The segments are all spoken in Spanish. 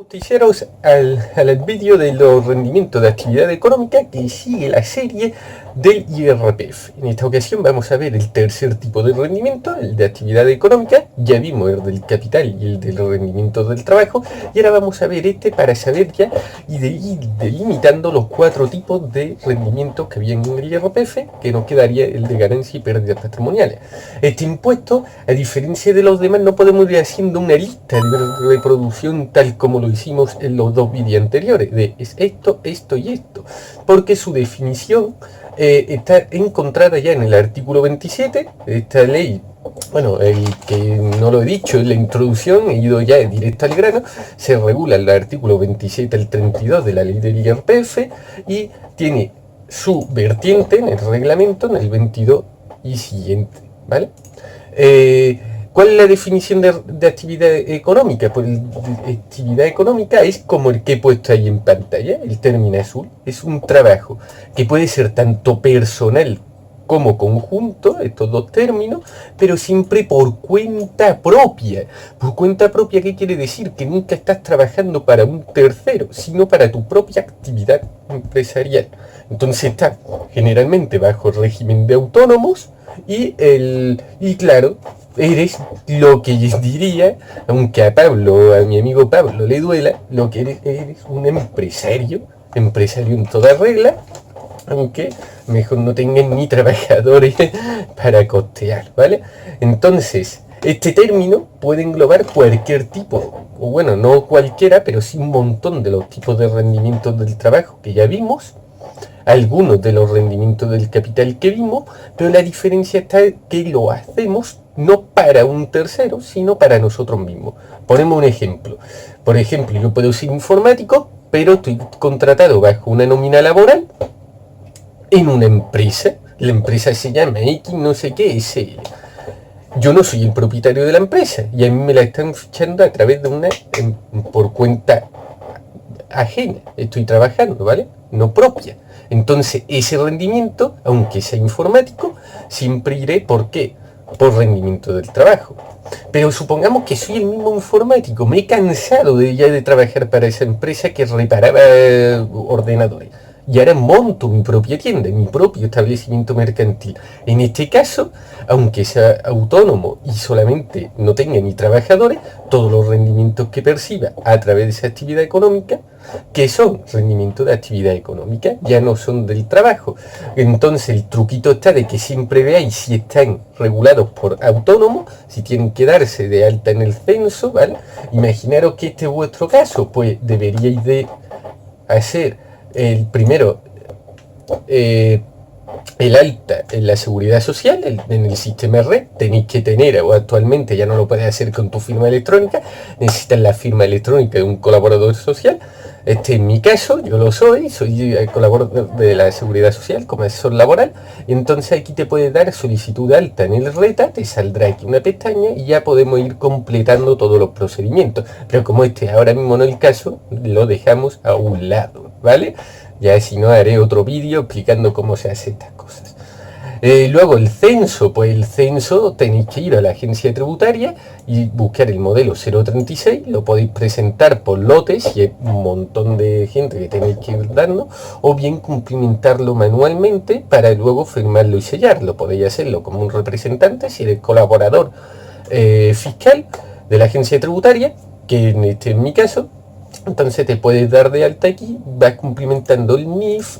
Noticieros al vídeo de los rendimientos de actividad económica que sigue la serie del IRPF. En esta ocasión vamos a ver el tercer tipo de rendimiento, el de actividad económica. Ya vimos el del capital y el del rendimiento del trabajo, y ahora vamos a ver este para saber ya y de ir delimitando los cuatro tipos de rendimientos que había en el IRPF, que nos quedaría el de ganancia y pérdidas patrimoniales. Este impuesto, a diferencia de los demás, no podemos ir haciendo una lista de reproducción tal como lo hicimos en los dos vídeos anteriores, de es esto, esto y esto, porque su definición está encontrada ya en el artículo 27 de esta ley. Bueno, el que no lo he dicho en la introducción, he ido ya directo al grano. Se regula el artículo 27 al 32 de la ley del IRPF y tiene su vertiente en el reglamento en el 22 y siguiente, ¿vale? ¿Cuál es la definición de actividad económica? Pues actividad económica es como el que he puesto ahí en pantalla, el término azul. Es un trabajo que puede ser tanto personal como conjunto, estos dos términos, pero siempre por cuenta propia. Por cuenta propia, ¿qué quiere decir? Que nunca estás trabajando para un tercero, sino para tu propia actividad empresarial. Entonces está generalmente bajo el régimen de autónomos y claro, eres lo que diría, aunque a mi amigo Pablo le duela, lo que eres un empresario en toda regla, aunque mejor no tengan ni trabajadores para costear, ¿vale? Entonces, este término puede englobar cualquier tipo, o bueno, no cualquiera, pero sí un montón de los tipos de rendimientos del trabajo que ya vimos, algunos de los rendimientos del capital que vimos, pero la diferencia está que lo hacemos no para un tercero, sino para nosotros mismos. Ponemos un ejemplo. Por ejemplo, yo puedo ser informático, pero estoy contratado bajo una nómina laboral en una empresa. La empresa se llama X no sé qué SL. Yo no soy el propietario de la empresa y a mí me la están fichando a través de por cuenta ajena. Estoy trabajando, ¿vale? No propia. Entonces, ese rendimiento, aunque sea informático, siempre iré, ¿por qué? Por rendimiento del trabajo. Pero supongamos que soy el mismo informático, me he cansado de trabajar para esa empresa que reparaba ordenadores. Y ahora monto mi propia tienda, mi propio establecimiento mercantil. En este caso, aunque sea autónomo y solamente no tenga ni trabajadores, todos los rendimientos que perciba a través de esa actividad económica, que son rendimientos de actividad económica, ya no son del trabajo. Entonces el truquito está de que siempre veáis si están regulados por autónomos, si tienen que darse de alta en el censo, ¿vale? Imaginaros que este es vuestro caso, pues deberíais de hacer el primero el alta en la seguridad social, en el sistema red. Tenéis que tener, o actualmente ya no lo puedes hacer con tu firma electrónica, necesitas la firma electrónica de un colaborador social. Este es mi caso, yo lo soy colaborador de la seguridad social como asesor laboral, y entonces aquí te puedes dar solicitud de alta en el RETA, te saldrá aquí una pestaña y ya podemos ir completando todos los procedimientos. Pero como este ahora mismo no es el caso, lo dejamos a un lado, ¿vale? Ya si no haré otro vídeo explicando cómo se hace estas cosas. Luego el censo, pues el censo tenéis que ir a la agencia tributaria y buscar el modelo 036, lo podéis presentar por lotes si hay un montón de gente que tenéis que ir dando, o bien cumplimentarlo manualmente para luego firmarlo y sellarlo. Podéis hacerlo como un representante si eres colaborador fiscal de la agencia tributaria, que en mi caso. Entonces te puedes dar de alta aquí, vas cumplimentando el NIF,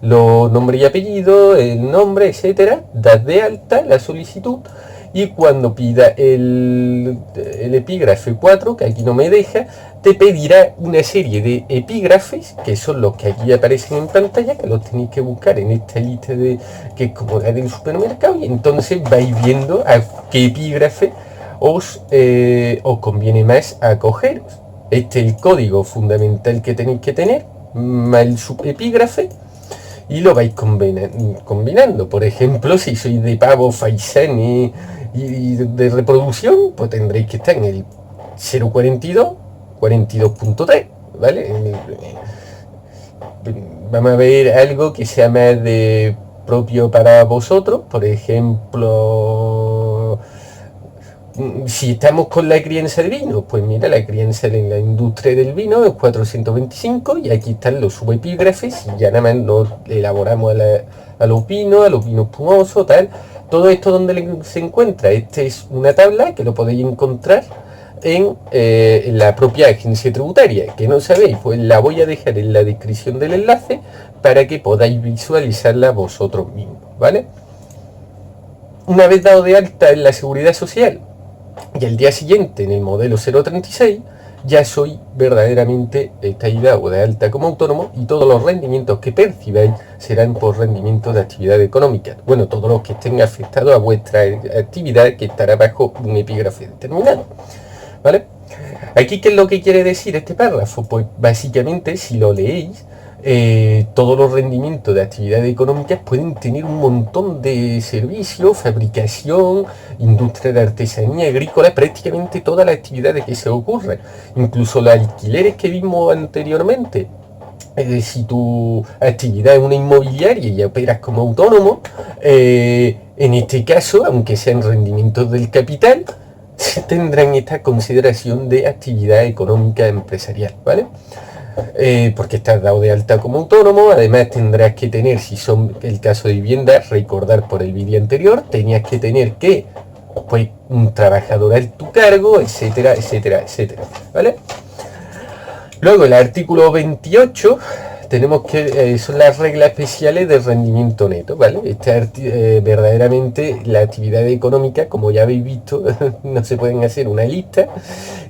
los nombres y apellidos, el nombre, etcétera, das de alta la solicitud y cuando pida el epígrafe 4, que aquí no me deja, te pedirá una serie de epígrafes, que son los que aquí aparecen en pantalla, que los tenéis que buscar en esta lista que es como la del supermercado, y entonces vais viendo a qué epígrafe os conviene más acogeros. Este es el código fundamental que tenéis que tener, más el subepígrafe, y lo vais combinando. Por ejemplo, si sois de pavo, faisán y de reproducción, pues tendréis que estar en el 042, 42.3, ¿vale? Vamos a ver algo que sea más propio para vosotros, por ejemplo, Si estamos con la crianza de vino, pues mira, la crianza en la industria del vino es 425 y aquí están los subepígrafes y ya nada más nos elaboramos a los vinos espumosos, tal. Todo esto donde se encuentra, esta es una tabla que lo podéis encontrar en la propia agencia tributaria. Que no sabéis, pues la voy a dejar en la descripción del enlace para que podáis visualizarla vosotros mismos, ¿vale? Una vez dado de alta en la seguridad social y al día siguiente en el modelo 036, ya soy verdaderamente estáis dado de alta como autónomo y todos los rendimientos que percibáis serán por rendimientos de actividad económica. Bueno, todos los que estén afectados a vuestra actividad, que estará bajo un epígrafe determinado, ¿vale? Aquí, ¿qué es lo que quiere decir este párrafo? Pues básicamente, si lo leéis, todos los rendimientos de actividades económicas pueden tener un montón de servicios, fabricación, industria de artesanía agrícola, prácticamente todas las actividades que se ocurran, incluso los alquileres que vimos anteriormente. Si tu actividad es una inmobiliaria y operas como autónomo, en este caso, aunque sean rendimientos del capital, tendrán esta consideración de actividad económica empresarial, ¿vale? Porque estás dado de alta como autónomo, además tendrás que tener, si son el caso de vivienda, recordar por el vídeo anterior, tenías que tener que, pues, un trabajador a tu cargo, etcétera, etcétera, etcétera, ¿vale? Luego el artículo 28, tenemos que, son las reglas especiales del rendimiento neto, ¿vale? Verdaderamente la actividad económica, como ya habéis visto, no se pueden hacer una lista,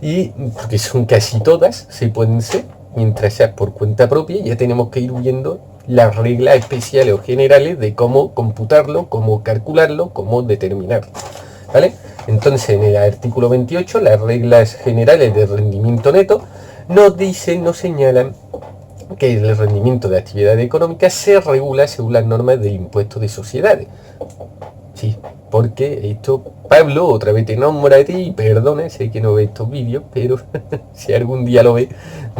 y porque son casi todas, se pueden ser, mientras sea por cuenta propia, ya tenemos que ir viendo las reglas especiales o generales de cómo computarlo, cómo calcularlo, cómo determinarlo, ¿vale? Entonces, en el artículo 28, las reglas generales de rendimiento neto nos dicen, nos señalan que el rendimiento de actividad económica se regula según las normas del impuesto de sociedades. Sí, porque esto, Pablo, otra vez te nombra a ti, y perdona, sé que no ve estos vídeos, pero si algún día lo ve,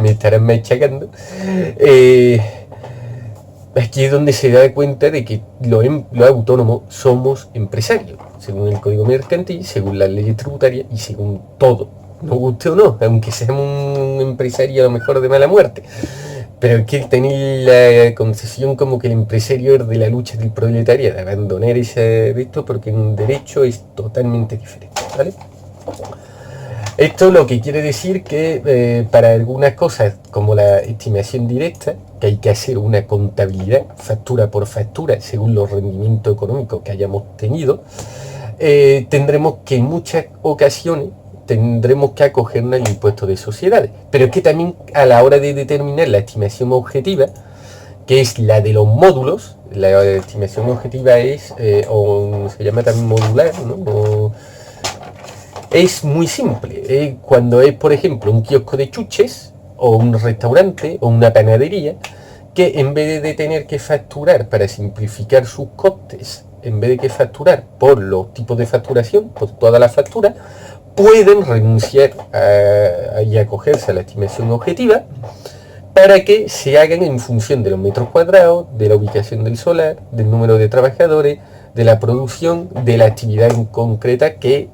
me estarán machacando. Aquí es donde se da cuenta de que los autónomos somos empresarios, según el Código Mercantil, según las leyes tributarias y según todo. Nos guste o no, aunque seamos un empresario a lo mejor de mala muerte. Pero es que tenéis la concesión como que el empresario es de la lucha del proletariado, de abandonar ese esto, porque en derecho es totalmente diferente, ¿vale? Esto lo que quiere decir que para algunas cosas, como la estimación directa, que hay que hacer una contabilidad factura por factura según los rendimientos económicos que hayamos tenido, tendremos que en muchas ocasiones tendremos que acogernos al impuesto de sociedades. Pero es que también a la hora de determinar la estimación objetiva, que es la de los módulos, la estimación objetiva es, o se llama también modular, ¿no? Es muy simple. Cuando es, por ejemplo, un kiosco de chuches, o un restaurante, o una panadería, que en vez de tener que facturar para simplificar sus costes, en vez de que facturar por los tipos de facturación, por todas las facturas, pueden renunciar y acogerse a la estimación objetiva para que se hagan en función de los metros cuadrados, de la ubicación del solar, del número de trabajadores, de la producción, de la actividad en concreta que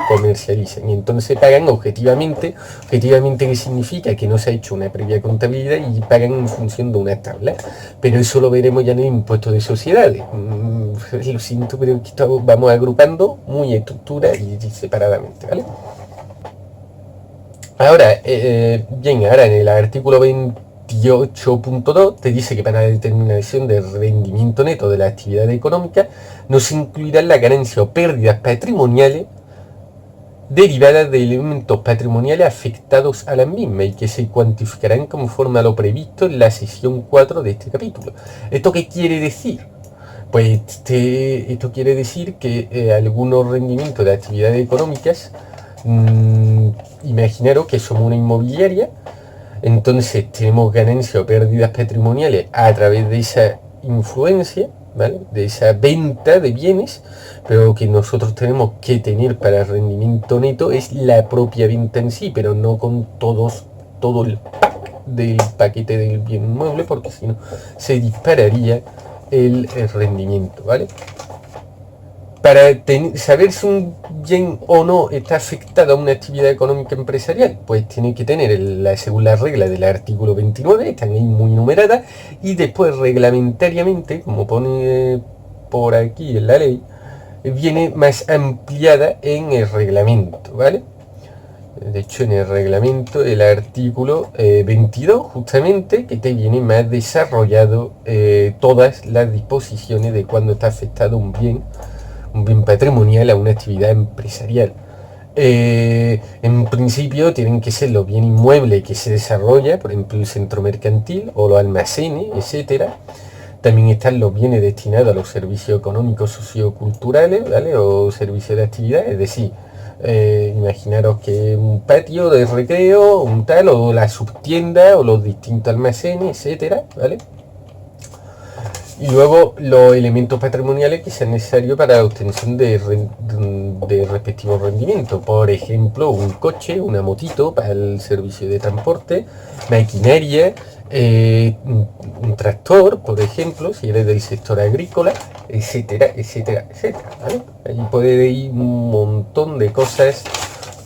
comercializan. Y entonces pagan objetivamente, ¿qué significa? Que no se ha hecho una previa contabilidad y pagan en función de una tabla. Pero eso lo veremos ya en el impuesto de sociedades. Lo siento, pero aquí vamos agrupando muy estructura y separadamente, ¿vale? Ahora, ahora en el artículo 28.2 te dice que para la determinación del rendimiento neto de la actividad económica no se incluirán las ganancias o pérdidas patrimoniales derivadas de elementos patrimoniales afectados a la misma y que se cuantificarán conforme a lo previsto en la sección 4 de este capítulo. ¿Esto qué quiere decir? Pues esto quiere decir que algunos rendimientos de actividades económicas, imaginaros que somos una inmobiliaria, entonces tenemos ganancias o pérdidas patrimoniales a través de esa influencia, ¿vale? De esa venta de bienes, pero que nosotros tenemos que tener para el rendimiento neto es la propia venta en sí, pero no con todo el pack del paquete del bien inmueble, porque si no se dispararía el rendimiento, ¿vale? para saber si un bien o no está afectado a una actividad económica empresarial, pues tiene que tener, según la regla del artículo 29, están ahí muy numeradas, y después reglamentariamente, como pone por aquí en la ley, viene más ampliada en el reglamento, ¿vale? De hecho, en el reglamento, el artículo 22, justamente, que te viene más desarrollado todas las disposiciones de cuando está afectado un bien patrimonial a una actividad empresarial. En principio tienen que ser los bienes inmuebles que se desarrolla, por ejemplo el centro mercantil o los almacenes, etcétera. También están los bienes destinados a los servicios económicos socioculturales, ¿vale? O servicios de actividad, es decir, imaginaros que un patio de recreo, un tal, o la subtienda, o los distintos almacenes, etcétera, ¿vale? Y luego los elementos patrimoniales que sean necesarios para la obtención de respectivos rendimientos. Por ejemplo, un coche, una motito para el servicio de transporte, maquinaria, un tractor, por ejemplo, si eres del sector agrícola, etcétera, etcétera, etcétera, ¿vale? Ahí podéis ir un montón de cosas,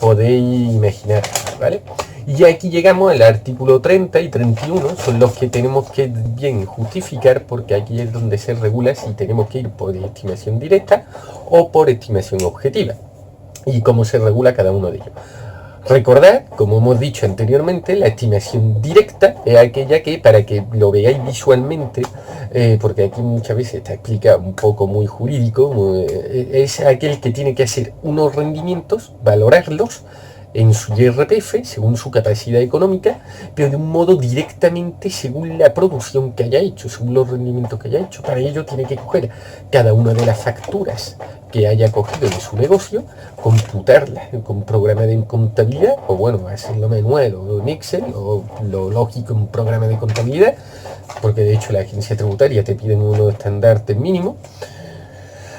podéis imaginar, ¿vale? Y aquí llegamos al artículo 30 y 31, son los que tenemos que bien justificar, porque aquí es donde se regula si tenemos que ir por estimación directa o por estimación objetiva, y cómo se regula cada uno de ellos. Recordad, como hemos dicho anteriormente, la estimación directa es aquella que, para que lo veáis visualmente, porque aquí muchas veces está explicado un poco muy jurídico, es aquel que tiene que hacer unos rendimientos, valorarlos en su IRPF, según su capacidad económica, pero de un modo directamente según la producción que haya hecho, según los rendimientos que haya hecho. Para ello tiene que coger cada una de las facturas que haya cogido de su negocio, computarlas con programa de contabilidad, o bueno, hacerlo manual o en Excel, o lo lógico en un programa de contabilidad, porque de hecho la agencia tributaria te piden unos estandartes mínimos.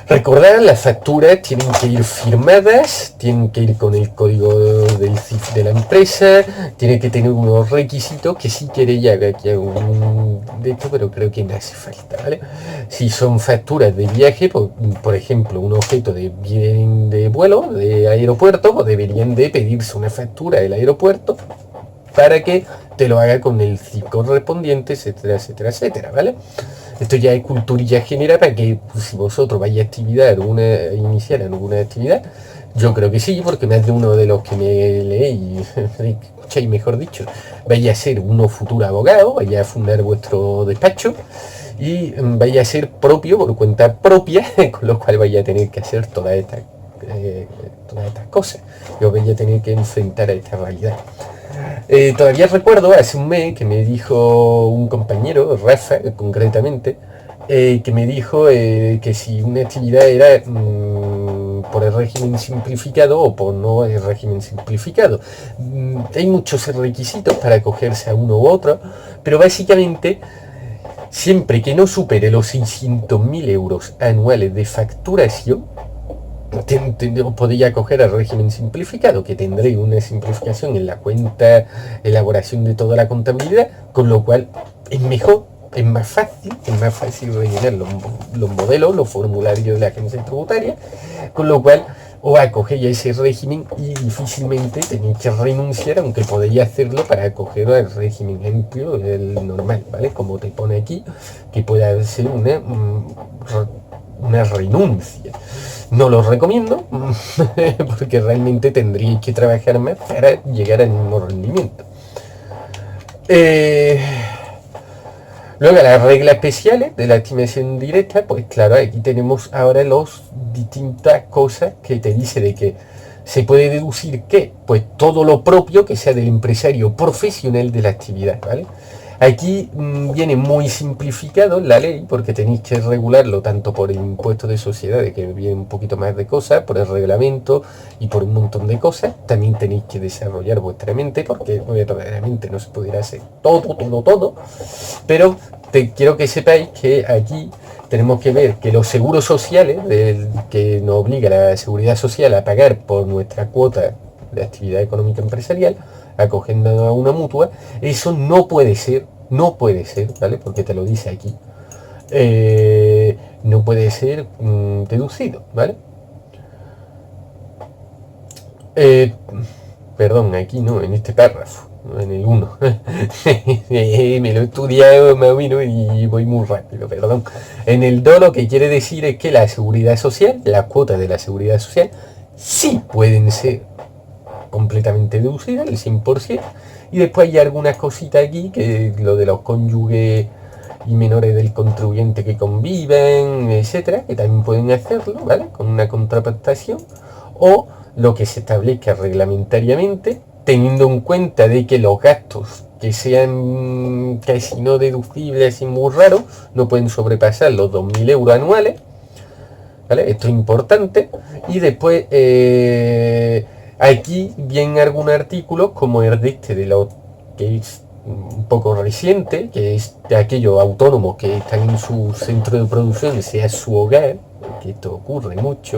Recordad, las facturas tienen que ir firmadas, tienen que ir con el código del CIF de la empresa, tiene que tener unos requisitos que si queréis haga aquí un de esto, pero creo que no hace falta, ¿vale? Si son facturas de viaje, por ejemplo, un objeto de bien de vuelo, de aeropuerto, pues deberían de pedirse una factura del aeropuerto para que te lo haga con el CIF correspondiente, etcétera, etcétera, etcétera, ¿vale? Esto ya es culturilla general para que, pues, si vosotros vais a iniciar alguna actividad, yo creo que sí, porque más de uno de los que me leéis, escucháis mejor dicho, vais a ser unos futuros abogados, vais a fundar vuestro despacho y vais a ser propio por cuenta propia, con lo cual vais a tener que hacer todas estas cosas, y os vais a tener que enfrentar a esta realidad. Todavía recuerdo hace un mes que me dijo un compañero, Rafa concretamente, que me dijo que si una actividad era por el régimen simplificado o por no el régimen simplificado. Hay muchos requisitos para acogerse a uno u otro, pero básicamente siempre que no supere los 600.000 euros anuales de facturación, podría acoger al régimen simplificado, que tendré una simplificación en la cuenta, elaboración de toda la contabilidad, con lo cual es mejor, es más fácil rellenar los modelos, los formularios de la agencia tributaria, con lo cual os acogéis a ese régimen y difícilmente tenéis que renunciar, aunque podéis hacerlo para acoger al régimen amplio, el normal, ¿vale? Como te pone aquí, que pueda ser una renuncia. No lo recomiendo, porque realmente tendríais que trabajar más para llegar al mismo rendimiento. Luego las reglas especiales de la estimación directa, pues claro, aquí tenemos ahora las distintas cosas que te dice de que se puede deducir que, pues todo lo propio que sea del empresario profesional de la actividad, ¿vale? Aquí viene muy simplificado la ley, porque tenéis que regularlo tanto por el impuesto de sociedades, que viene un poquito más de cosas, por el reglamento y por un montón de cosas. También tenéis que desarrollar vuestra mente, porque verdaderamente no se pudiera hacer todo, pero quiero que sepáis que aquí tenemos que ver que los seguros sociales, que nos obliga la seguridad social a pagar por nuestra cuota de actividad económica empresarial, acogiendo a una mutua, eso no puede ser, ¿vale? Porque te lo dice aquí, no puede ser deducido, ¿vale? Eh, Perdón, aquí no, en este párrafo, no en el uno. Me lo he estudiado más o menos y voy muy rápido, perdón. En el 2 lo que quiere decir es que la seguridad social, las cuotas de la seguridad social, sí pueden ser completamente deducidas, el 100%. Y después hay algunas cositas aquí, que lo de los cónyuges y menores del contribuyente que conviven, etcétera, que también pueden hacerlo, ¿vale? Con una contraprestación. O lo que se establezca reglamentariamente, teniendo en cuenta de que los gastos que sean casi no deducibles y muy raros no pueden sobrepasar los 2.000 euros anuales, ¿vale? Esto es importante. Y después aquí vienen algunos artículos como el de este, de lo que es un poco reciente, que es de aquellos autónomos que están en su centro de producción, sea su hogar, que esto ocurre mucho,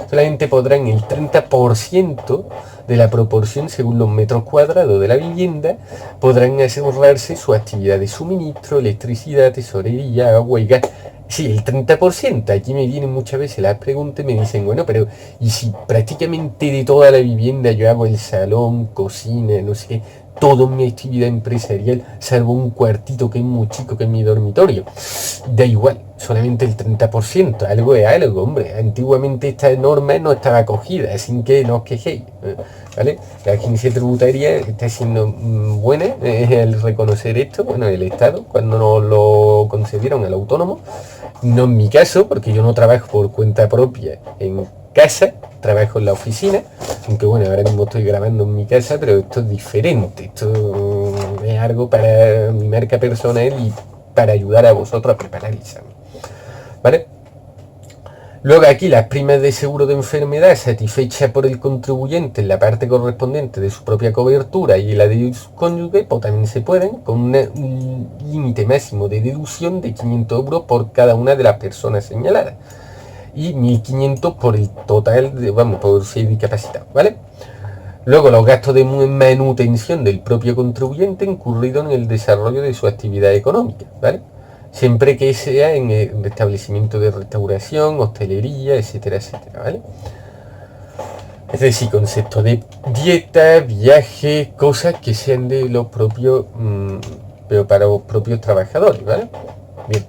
solamente podrán el 30% de la proporción según los metros cuadrados de la vivienda, podrán asegurarse su actividad de suministro, electricidad, tesorería, agua y gas. Sí, el 30%. Aquí me vienen muchas veces las preguntas y me dicen, bueno, pero ¿y si prácticamente de toda la vivienda yo hago el salón, cocina, no sé qué, toda mi actividad empresarial, salvo un cuartito que es muy chico, que es mi dormitorio? Da igual, solamente el 30%, algo es algo, hombre. Antiguamente esta norma no estaba acogida, sin que no os quejéis, ¿vale? La agencia tributaria está siendo buena el reconocer esto, bueno, el Estado, cuando nos lo concedieron al autónomo. No en mi caso, porque yo no trabajo por cuenta propia en casa, trabajo en la oficina, aunque bueno, ahora mismo estoy grabando en mi casa, pero esto es diferente, esto es algo para mi marca personal y para ayudar a vosotros a preparar el examen, ¿vale? Luego aquí las primas de seguro de enfermedad satisfechas por el contribuyente en la parte correspondiente de su propia cobertura y la de su cónyuge, pues también se pueden, con un límite máximo de deducción de 500 euros por cada una de las personas señaladas y 1.500 por el total, por ser discapacitado, ¿vale? Luego los gastos de manutención del propio contribuyente incurridos en el desarrollo de su actividad económica, ¿vale? Siempre que sea en el establecimiento de restauración, hostelería, etcétera, etcétera, ¿vale? Es decir, conceptos de dieta, viaje, cosas que sean de los propios, pero para los propios trabajadores, ¿vale? Bien.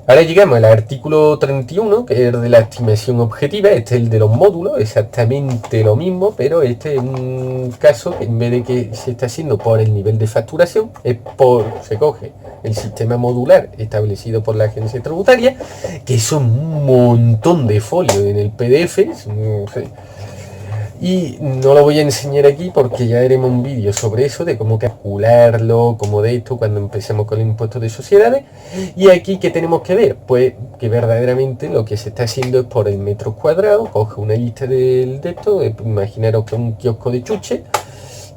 Ahora llegamos al artículo 31, que es de la estimación objetiva. Este es el de los módulos, exactamente lo mismo, pero este es un caso que en vez de que se está haciendo por el nivel de facturación, se coge el sistema modular establecido por la agencia tributaria, que son un montón de folios en el PDF, y no lo voy a enseñar aquí porque ya haremos un vídeo sobre eso, de cómo calcularlo, cómo de esto, cuando empecemos con el impuesto de sociedades. Y aquí, ¿qué tenemos que ver? Pues que verdaderamente lo que se está haciendo es por el metro cuadrado. Coge una lista de esto, imaginaros que es un kiosco de chuche,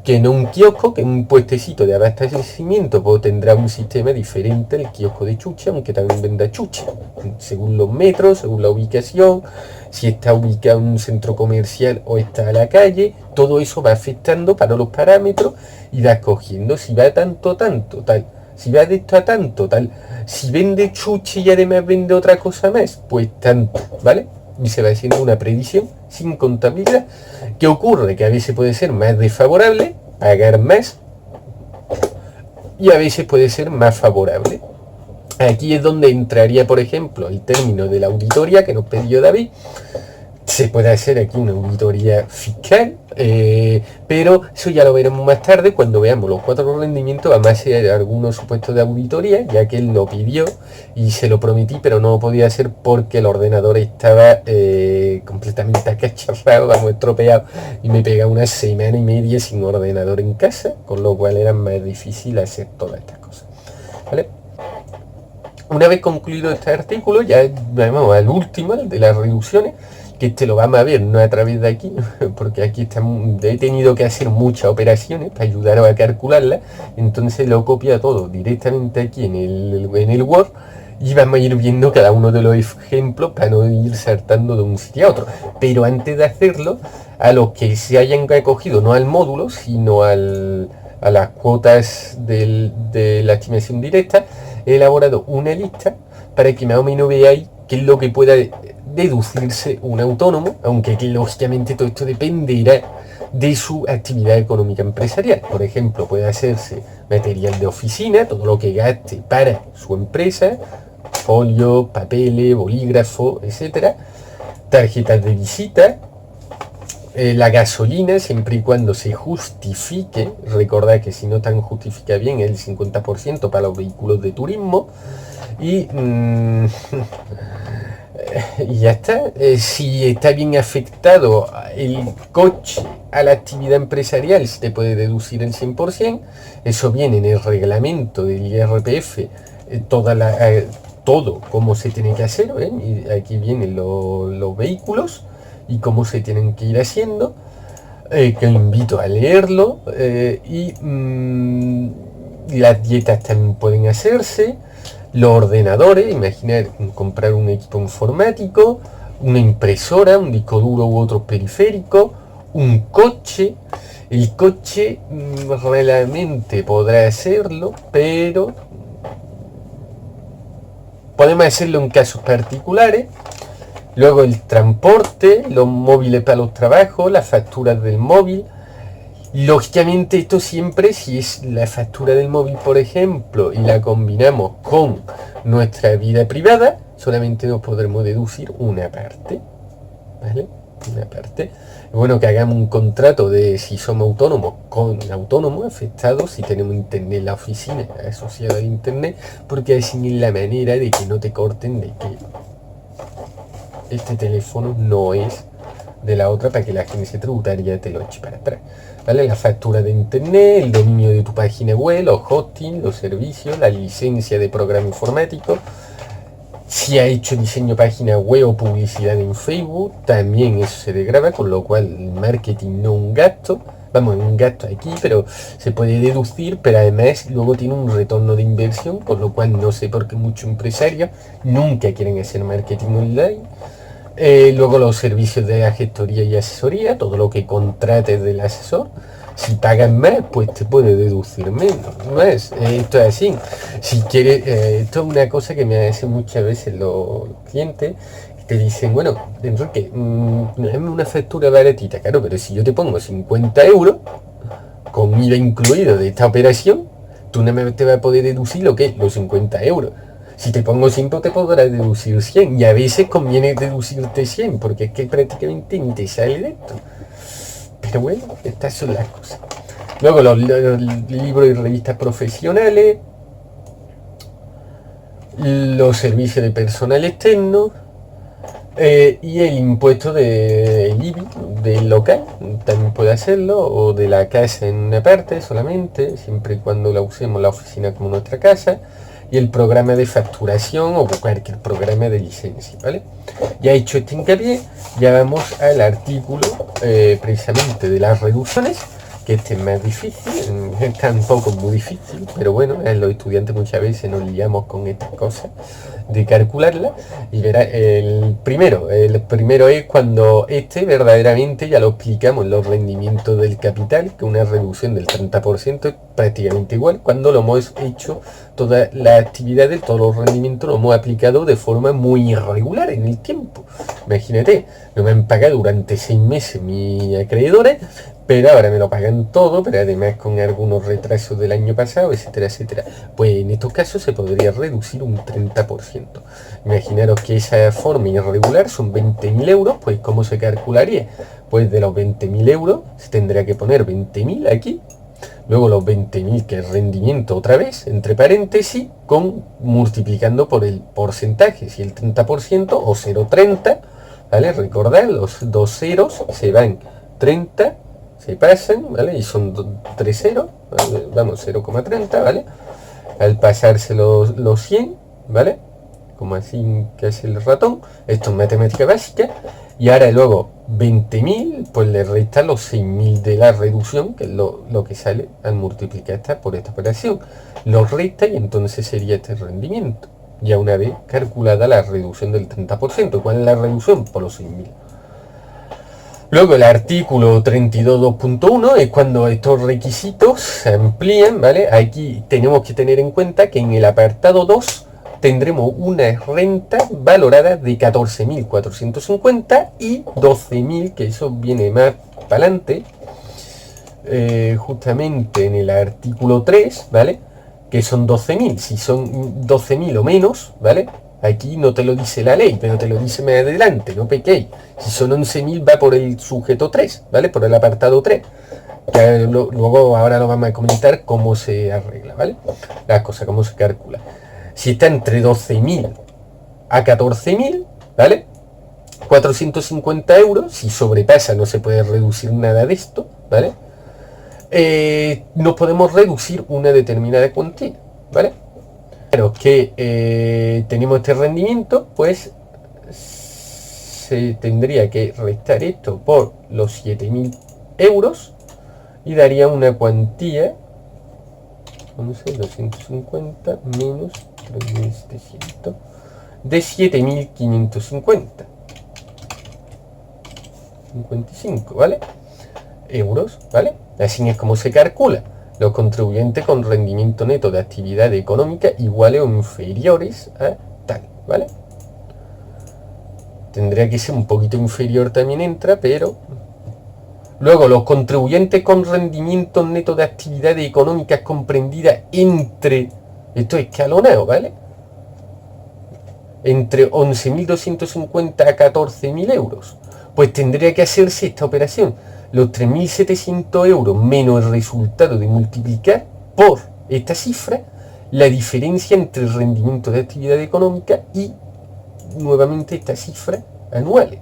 que no un kiosco, que un puestecito de abastecimiento, pues tendrá un sistema diferente al kiosco de chuche, aunque también venda chuche, según los metros, según la ubicación, si está ubicado en un centro comercial o está a la calle. Todo eso va afectando para los parámetros y va escogiendo si va tanto, tal, si va de esto a tanto, tal, si vende chuche y además vende otra cosa más, pues tanto, ¿vale? Y se va haciendo una predicción sin contabilidad. ¿Qué ocurre? Que a veces puede ser más desfavorable, pagar más, y a veces puede ser más favorable. Aquí es donde entraría, por ejemplo, el término de la auditoría que nos pidió David. Se puede hacer aquí una auditoría fiscal, pero eso ya lo veremos más tarde cuando veamos los 4 rendimientos. Vamos a hacer algunos supuestos de auditoría, ya que él lo pidió y se lo prometí, pero no lo podía hacer porque el ordenador estaba completamente acacharrado, estropeado, y me pega una semana y media sin ordenador en casa, con lo cual era más difícil hacer todas estas cosas, ¿vale? Una vez concluido este artículo, ya vamos al último, el de las reducciones, que este lo vamos a ver no a través de aquí, porque aquí he tenido que hacer muchas operaciones para ayudaros a calcularlas, entonces lo copia todo directamente aquí en el Word, y vamos a ir viendo cada uno de los ejemplos para no ir saltando de un sitio a otro. Pero antes de hacerlo, a los que se hayan acogido no al módulo, sino a las cuotas de la estimación directa, he elaborado una lista para que más o menos veáis qué es lo que pueda deducirse un autónomo, aunque lógicamente todo esto dependerá de su actividad económica empresarial. Por ejemplo, puede hacerse material de oficina, todo lo que gaste para su empresa, folio, papeles, bolígrafo, etcétera, tarjetas de visita, la gasolina, siempre y cuando se justifique. Recordad que si no tan justifica bien, el 50% para los vehículos de turismo. Y y ya está. Si está bien afectado el coche a la actividad empresarial, se te puede deducir el 100%. Eso viene en el reglamento del IRPF, todo cómo se tiene que hacer. Y aquí vienen los vehículos y cómo se tienen que ir haciendo, que invito a leerlo. Las dietas también pueden hacerse. Los ordenadores, imaginar comprar un equipo informático, una impresora, un disco duro u otro periférico, un coche. El coche realmente podrá hacerlo, pero podemos hacerlo en casos particulares. Luego el transporte, los móviles para los trabajos, las facturas del móvil. Lógicamente esto siempre, si es la factura del móvil, por ejemplo, y la combinamos con nuestra vida privada, solamente nos podremos deducir una parte, ¿vale? Una parte. Es bueno que hagamos un contrato de si somos autónomos con autónomos afectados, si tenemos internet en la oficina asociada al internet, porque así es la manera de que no te corten de que este teléfono no es de la otra, para que la agencia tributaria te lo eche para atrás. ¿Vale? La factura de internet, el dominio de tu página web, los hosting, los servicios, la licencia de programa informático. Si ha hecho diseño página web o publicidad en Facebook, también eso se degrava, con lo cual el marketing no un gasto. Vamos, un gasto aquí, pero se puede deducir, pero además luego tiene un retorno de inversión, con lo cual no sé por qué muchos empresarios nunca quieren hacer marketing online. Luego los servicios de la gestoría y asesoría, todo lo que contrates del asesor. Si pagas más, pues te puede deducir menos. Más, esto es así. Si quieres, esto es una cosa que me hacen muchas veces los clientes, que te dicen, bueno, Enrique, dame una factura baratita, claro, pero si yo te pongo 50 euros, con IVA incluido de esta operación, tú no me te vas a poder deducir lo que es los 50 euros. Si te pongo 5 te podrás deducir 100, y a veces conviene deducirte 100, porque es que prácticamente ni te sale de esto. Pero bueno, estas son las cosas. Luego los libros y revistas profesionales, los servicios de personal externo, y el impuesto del IBI del local, también puede hacerlo, o de la casa en una parte solamente, siempre y cuando la usemos la oficina como nuestra casa. Y el programa de facturación o cualquier programa de licencia, ¿vale? Ya hecho este hincapié, ya vamos al artículo precisamente de las reducciones, que este es más difícil, tampoco muy difícil, pero bueno, los estudiantes muchas veces nos liamos con estas cosas de calcularla. Y verá, el primero es cuando verdaderamente ya lo explicamos en los rendimientos del capital, que una reducción del 30% es prácticamente igual cuando lo hemos hecho todas las actividades, todos los rendimientos lo hemos aplicado de forma muy irregular en el tiempo. Imagínate, no me han pagado durante 6 meses mis acreedores, pero ahora me lo pagan todo, pero además con algunos retrasos del año pasado, etcétera, etcétera. Pues en estos casos se podría reducir un 30%. Imaginaros que esa forma irregular son 20.000 euros, pues ¿cómo se calcularía? Pues de los 20.000 euros se tendría que poner 20.000 aquí, luego los 20.000 que es rendimiento otra vez, entre paréntesis, multiplicando por el porcentaje, si el 30% o 0,30, ¿vale? Recordad, los dos ceros se van 30, se pasan, ¿vale? Y son 3 ceros, ¿vale? Vamos, 0,30, ¿vale? Al pasarse los 100, ¿vale? Como así que hace el ratón, esto es matemática básica. Y ahora luego 20.000, pues le resta los 6.000 de la reducción, que es lo que sale al multiplicar por esta operación. Lo resta y entonces sería este rendimiento, ya una vez calculada la reducción del 30%. ¿Cuál es la reducción? Por los 6.000. Luego el artículo 32.2.1 es cuando estos requisitos se amplían, ¿vale? Aquí tenemos que tener en cuenta que en el apartado 2 tendremos una renta valorada de 14.450 y 12.000, que eso viene más para adelante, justamente en el artículo 3, ¿vale? Que son 12.000. Si son 12.000 o menos, ¿vale? Aquí no te lo dice la ley, pero te lo dice más adelante, no pequéis. Si son 11.000 va por el sujeto 3, ¿vale? Por el apartado 3. Que luego ahora lo vamos a comentar cómo se arregla, ¿vale? Las cosas, cómo se calcula. Si está entre 12.000 a 14.000, ¿vale? 450 euros, si sobrepasa no se puede reducir nada de esto, ¿vale? Nos podemos reducir una determinada cuantía, ¿vale? Pero que tenemos este rendimiento, pues se tendría que restar esto por los 7.000 euros y daría una cuantía, 250 menos 3.700, de 7.550. 55, ¿vale? Euros, ¿vale? Así es como se calcula. Los contribuyentes con rendimiento neto de actividad económica iguales o inferiores a tal, ¿vale? Tendría que ser un poquito inferior, también entra, pero... Luego, los contribuyentes con rendimiento neto de actividad económica comprendida entre... Esto es escalonado, ¿vale? Entre 11.250 a 14.000 euros. Pues tendría que hacerse esta operación. Los 3.700 euros menos el resultado de multiplicar por esta cifra la diferencia entre el rendimiento de actividad económica y nuevamente esta cifra anuales.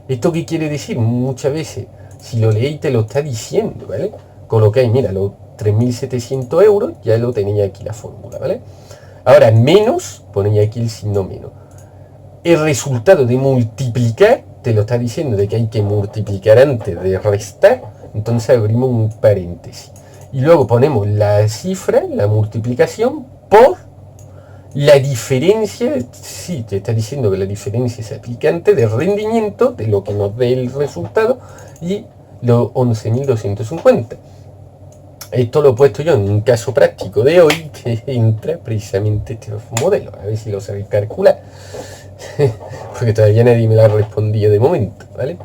¿Esto qué quiere decir? Muchas veces, si lo leéis, te lo está diciendo, ¿vale? Colocáis, mira, los 3.700 euros, ya lo tenéis aquí la fórmula, ¿vale? Ahora, menos, ponéis aquí el signo menos. El resultado de multiplicar, te lo está diciendo de que hay que multiplicar antes de restar, entonces abrimos un paréntesis. Y luego ponemos la cifra, la multiplicación, por la diferencia, sí, te está diciendo que la diferencia es aplicante de rendimiento, de lo que nos dé el resultado, y los 11.250. Esto lo he puesto yo en un caso práctico de hoy, que entra precisamente este modelo, a ver si lo sabéis calcular. Porque todavía nadie me lo ha respondido de momento, ¿vale?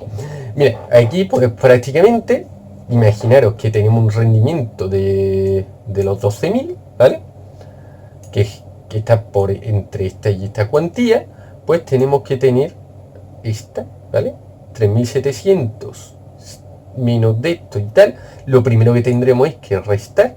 Mira, aquí pues prácticamente, imaginaros que tenemos un rendimiento de los 12.000, ¿vale? Que está por entre esta y esta cuantía, pues tenemos que tener esta, ¿vale? 3.700 menos de esto y tal. Lo primero que tendremos es que restar,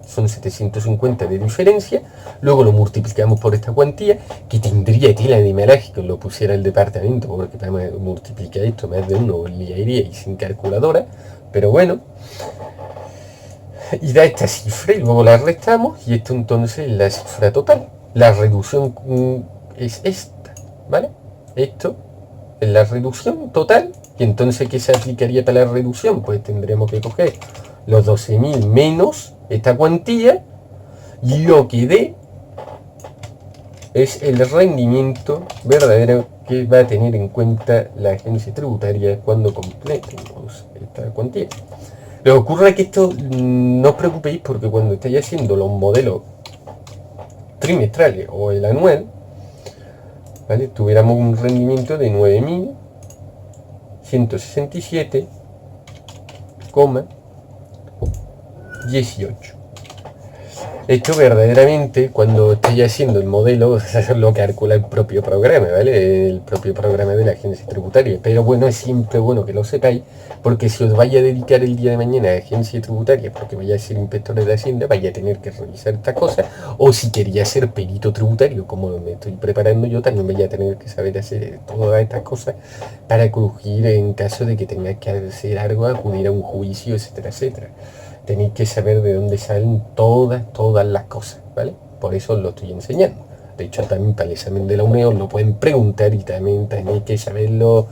son 750 de diferencia, luego lo multiplicamos por esta cuantía, que tendría tela de malaje que os lo pusiera el departamento, porque para multiplicar esto más de uno iría y sin calculadora, pero bueno, y da esta cifra y luego la restamos, y esto entonces es la cifra total. La reducción es esta, ¿vale? Esto es la reducción total, y entonces ¿qué se aplicaría para la reducción? Pues tendremos que coger los 12.000 menos esta cuantía, y lo que dé es el rendimiento verdadero que va a tener en cuenta la agencia tributaria cuando completemos esta cuantía. Lo que ocurre es que esto no os preocupéis, porque cuando estáis haciendo los modelos trimestrales o el anual, ¿vale? Tuviéramos un rendimiento de 9.167,18. Esto verdaderamente, cuando estéis haciendo el modelo, lo calcula el propio programa, ¿vale? El propio programa de la agencia tributaria. Pero bueno, es siempre bueno que lo sepáis, porque si os vais a dedicar el día de mañana a agencia tributaria, porque vais a ser inspectores de Hacienda, vais a tener que revisar estas cosas. O si quería ser perito tributario, como me estoy preparando yo, también vais a tener que saber hacer todas estas cosas para acudir en caso de que tengáis que hacer algo, acudir a un juicio, etcétera, etcétera. Tenéis que saber de dónde salen todas las cosas, ¿vale? Por eso os lo estoy enseñando. De hecho, también para el examen de la UNED os lo pueden preguntar y también tenéis que saberlo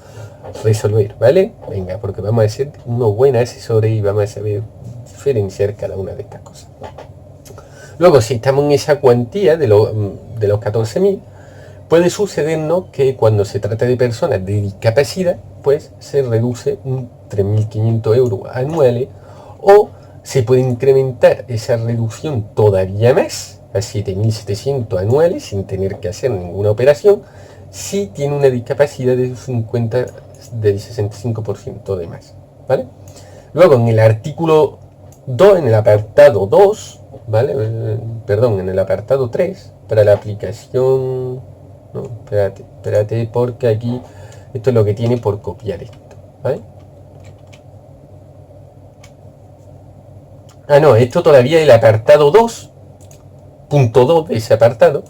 resolver, ¿vale? Venga, porque vamos a ser unos buenos asesores y vamos a saber diferenciar cada una de estas cosas. Luego, si estamos en esa cuantía de los 14.000, puede sucedernos que cuando se trata de personas de discapacidad, pues se reduce un 3.500 euros anuales, o se puede incrementar esa reducción todavía más, a 7.700 anuales sin tener que hacer ninguna operación si tiene una discapacidad del 65% de más, ¿vale? Luego en el artículo 2, en el apartado 2, ¿vale? Perdón, en el apartado 3, para la aplicación... No, espérate, porque aquí esto es lo que tiene por copiar esto, ¿vale? Ah, no, esto todavía es el apartado 2, punto 2 de ese apartado,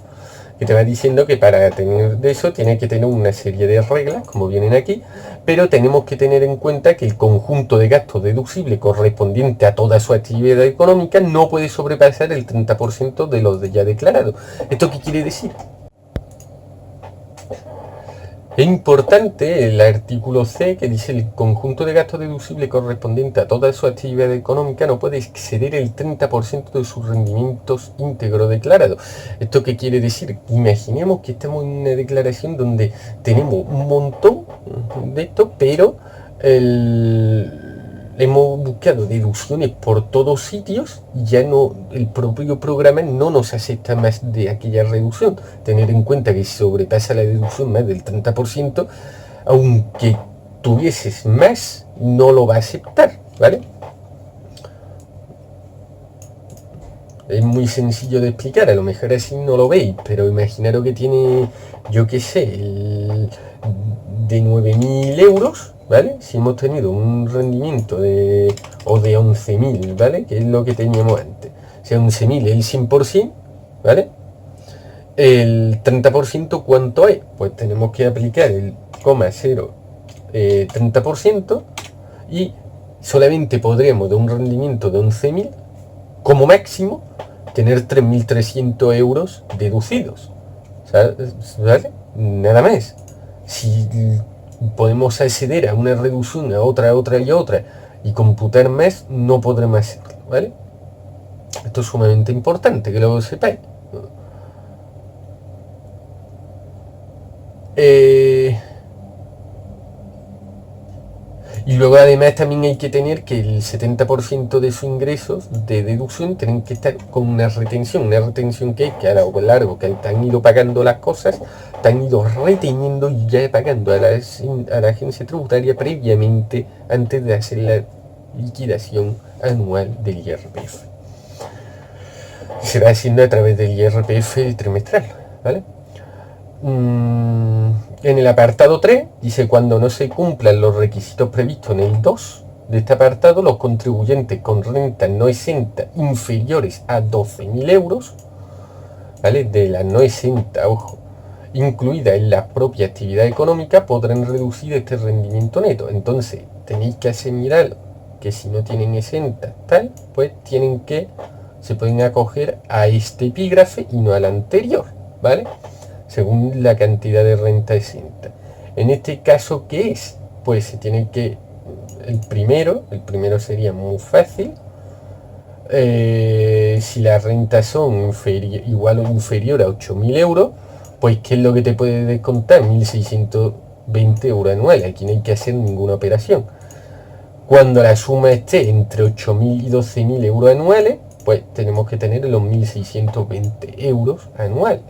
que te va diciendo que para tener de eso tiene que tener una serie de reglas, como vienen aquí, pero tenemos que tener en cuenta que el conjunto de gastos deducibles correspondiente a toda su actividad económica no puede sobrepasar el 30% de los ya declarados. ¿Esto qué quiere decir? Es importante el artículo C, que dice el conjunto de gastos deducibles correspondiente a toda su actividad económica no puede exceder el 30% de sus rendimientos íntegros declarados. ¿Esto qué quiere decir? Imaginemos que estamos en una declaración donde tenemos un montón de esto, pero hemos buscado deducciones por todos sitios y ya no, el propio programa no nos acepta más de aquella reducción. Tener en cuenta que si sobrepasa la deducción más del 30%, aunque tuvieses más, no lo va a aceptar, ¿vale? Es muy sencillo de explicar, a lo mejor así no lo veis, pero imaginaros que tiene, yo qué sé, de 9.000 euros, ¿vale? Si hemos tenido un rendimiento de 11.000, ¿vale? Que es lo que teníamos antes. O sea, 11.000 es el 100%, ¿vale? El 30%, ¿cuánto es? Pues tenemos que aplicar el 0,30% y solamente podremos de un rendimiento de 11.000, como máximo, tener 3.300 euros deducidos, ¿vale? Nada más. Si podemos acceder a una reducción, a otra y computar más, no podremos hacerlo, ¿vale? Esto es sumamente importante que lo sepáis. Y luego además también hay que tener que el 70% de sus ingresos de deducción tienen que estar con una retención que es que a lo largo que te han ido pagando las cosas, te han ido reteniendo y ya pagando a la agencia tributaria previamente antes de hacer la liquidación anual del IRPF. Se va haciendo a través del IRPF trimestral, ¿vale? En el apartado 3 dice: cuando no se cumplan los requisitos previstos en el 2 de este apartado, los contribuyentes con rentas no exentas inferiores a 12.000 euros, ¿vale? De la no exenta, ojo, incluida en la propia actividad económica, podrán reducir este rendimiento neto. Entonces tenéis que asimilar que si no tienen exenta tal, pues se pueden acoger a este epígrafe y no al anterior, ¿vale? Según la cantidad de renta exenta. En este caso, ¿qué es? Pues se tiene que... El primero sería muy fácil. Si las rentas son igual o inferior a 8.000 euros, pues ¿qué es lo que te puede descontar? 1.620 euros anuales. Aquí no hay que hacer ninguna operación. Cuando la suma esté entre 8.000 y 12.000 euros anuales, pues tenemos que tener los 1.620 euros anuales,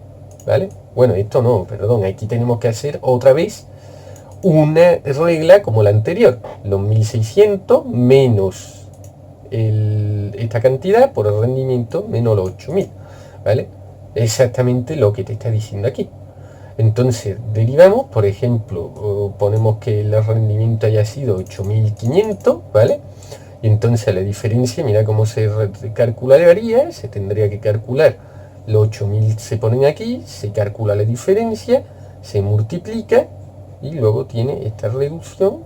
¿vale? Bueno, esto no, perdón, aquí tenemos que hacer otra vez una regla como la anterior, los 1.600 menos esta cantidad por el rendimiento menos los 8.000, ¿vale? Exactamente lo que te está diciendo aquí. Entonces derivamos, por ejemplo, ponemos que el rendimiento haya sido 8.500, ¿vale? Y entonces la diferencia, mira cómo se calcularía, se tendría que calcular los 8.000, se ponen aquí, se calcula la diferencia, se multiplica y luego tiene esta reducción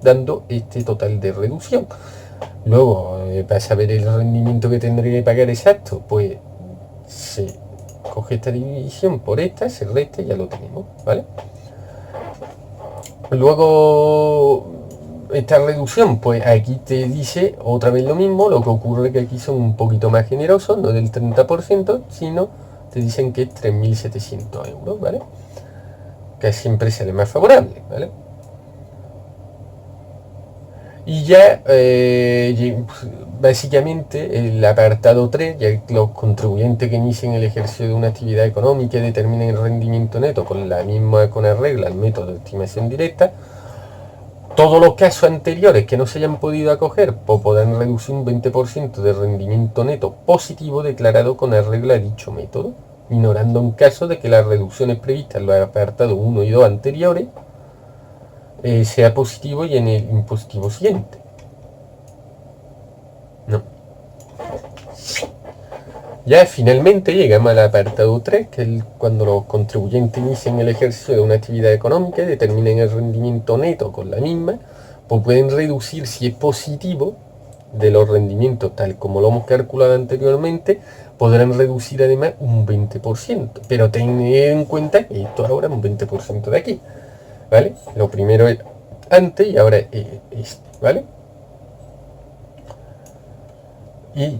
dando este total de reducción. Luego, para saber el rendimiento que tendría que pagar exacto, pues se coge esta división por esta, se resta y ya lo tenemos, ¿vale? Luego, esta reducción, pues aquí te dice otra vez lo mismo, lo que ocurre que aquí son un poquito más generosos, no del 30%, sino te dicen que es 3.700 euros, ¿vale? Que siempre sale más favorable, ¿vale? Y ya, básicamente, el apartado 3 ya los contribuyentes que inicien el ejercicio de una actividad económica y determinen el rendimiento neto con la misma, con arreglo al método de estimación directa, todos los casos anteriores que no se hayan podido acoger podrán reducir un 20% de rendimiento neto positivo declarado con arreglo a dicho método, ignorando un caso de que las reducciones previstas en los apartados 1 y 2 anteriores sea positivo y en el impositivo siguiente. No. Ya finalmente llegamos al apartado 3, que es cuando los contribuyentes inician el ejercicio de una actividad económica y determinen el rendimiento neto con la misma, pues pueden reducir, si es positivo, de los rendimientos tal como lo hemos calculado anteriormente, podrán reducir además un 20%. Pero tened en cuenta que esto ahora es un 20% de aquí, ¿vale? Lo primero es antes y ahora es esto, ¿vale? Y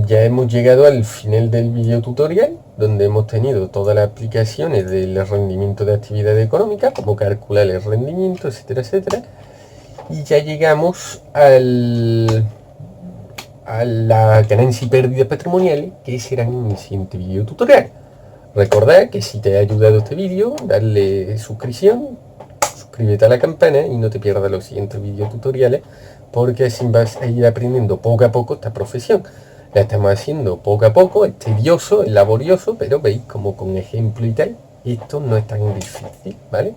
ya hemos llegado al final del video tutorial, donde hemos tenido todas las aplicaciones del rendimiento de actividad económica, cómo calcular el rendimiento, etcétera, etcétera. Y ya llegamos a la ganancia y pérdidas patrimoniales, que serán en el siguiente video tutorial. Recordad que si te ha ayudado este vídeo, darle suscripción, suscríbete a la campana y no te pierdas los siguientes videos tutoriales, porque así vas a ir aprendiendo poco a poco esta profesión. La estamos haciendo poco a poco, es tedioso, es laborioso, pero veis como con ejemplo y tal, esto no es tan difícil, ¿vale?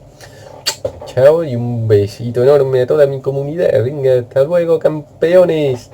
Chao y un besito enorme a toda mi comunidad. Venga, hasta luego, campeones.